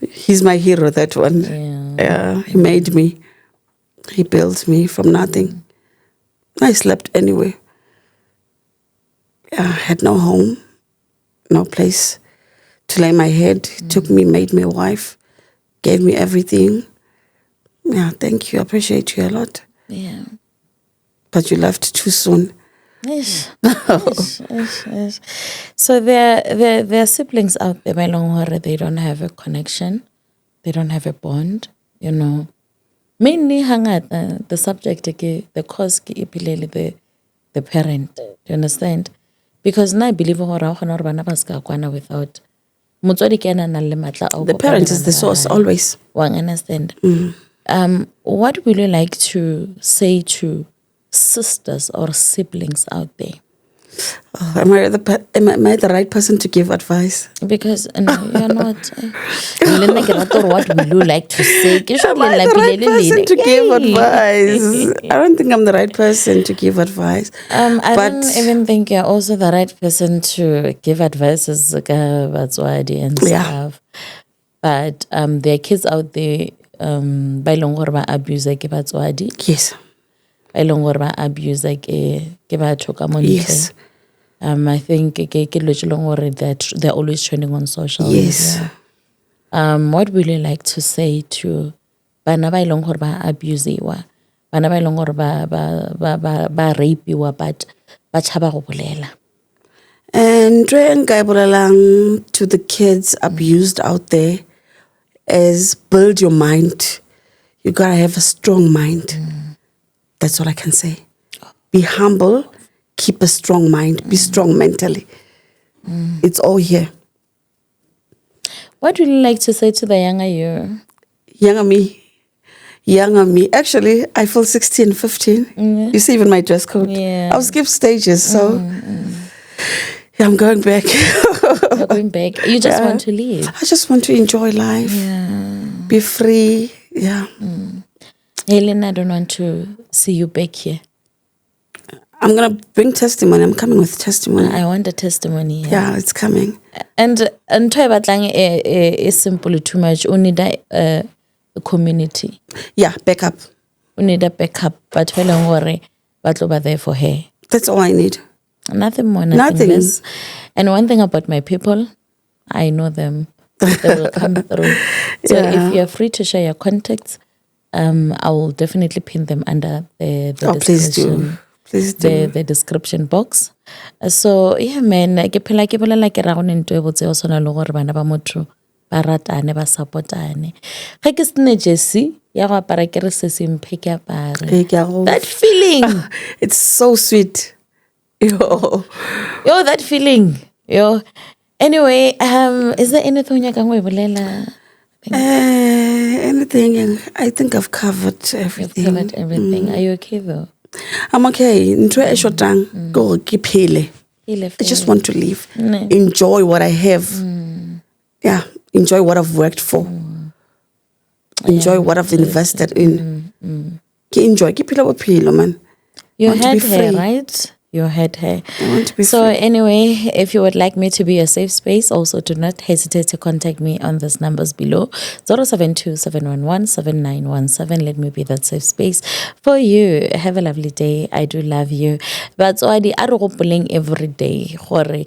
He's my hero, that one. Yeah, he made me. He built me from nothing. I slept anyway. I had no home, no place to lay my head. He took me, made me a wife, gave me everything. Yeah, thank you. I appreciate you a lot. Yeah. But you left too soon. Ish. So there are siblings out there, they don't have a connection, they don't have a bond, you know. Mainly the subject the cause the parent. Do you understand? Because now I believe without The parent is the source, always. Understand? What will you like to say to sisters or siblings out there? Oh, am I the right person to give advice? Because no, you're not. What will you like to say? Am I the right person to give advice? I don't think I'm the right person to give advice. I don't even think you're also the right person to give advices and stuff. But there are kids out there ba ileng gore ba abuse ke batswadi. Yes. Ba ileng gore ba abuse ke batho ka mo ntle. Yes. I think that they're always trending on social media. What would you like to say to bana ba ileng gore ba abuseiwa, bana ba ileng gore ba rapeiwa but ba chaba go bolela? And to the kids abused out there is build your mind. You gotta have a strong mind. That's all I can say. Be humble. Keep a strong mind. Be strong mentally. It's all here. What would you like to say to the younger you? Younger me. Actually, I feel 16, 15. You see even my dress code. Yeah. I'll skip stages. So yeah, I'm going back. You're going back. You just want to leave. I just want to enjoy life. Yeah. Be free. Yeah. Helen, I don't want to see you back here. I'm going to bring testimony. I'm coming with testimony. I want a testimony. Yeah, it's coming. And batlang is simply too much. You need a community. Yeah, backup. You need a backup. But don't worry, but over there for her. That's all I need. Nothing more, nothing less. And one thing about my people, I know them. They will come through. So if you're free to share your contacts, I will definitely pin them under the description. Please do. The description box. So yeah, man, ke phela ke bolela ke ra go nento e botse o sona le gore bana ba motho ba ratane ba supportane. Ga ke sene Jessie ya go apara ke re se simphe ke apare. That feeling. It's so sweet. Yo, that feeling. Yo. Anyway, is there anything you can bolela? Anything? I think I've covered everything. You've covered everything. Are you okay though? I'm okay. Go I just want to live. Enjoy what I have. Yeah. Enjoy what I've worked for. Enjoy what I've invested in. Enjoy. Man. You had her, right? You had her. I want to be so free. Anyway, if you would like me to be a safe space, also do not hesitate to contact me on these numbers below. 072-711-7917. Let me be that safe space for you. Have a lovely day. I do love you. But so I are pulling every day. Gore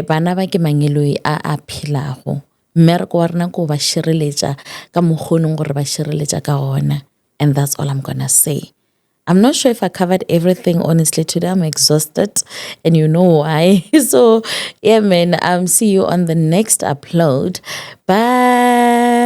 bana ba ke mangeloi a philago. Mme ko rena ko ba shireletsa ka mogolong gore ba shireletsa ka ona. And that's all I'm gonna say. I'm not sure if I covered everything, honestly. Today I'm exhausted and you know why. So, yeah, man, see you on the next upload. Bye.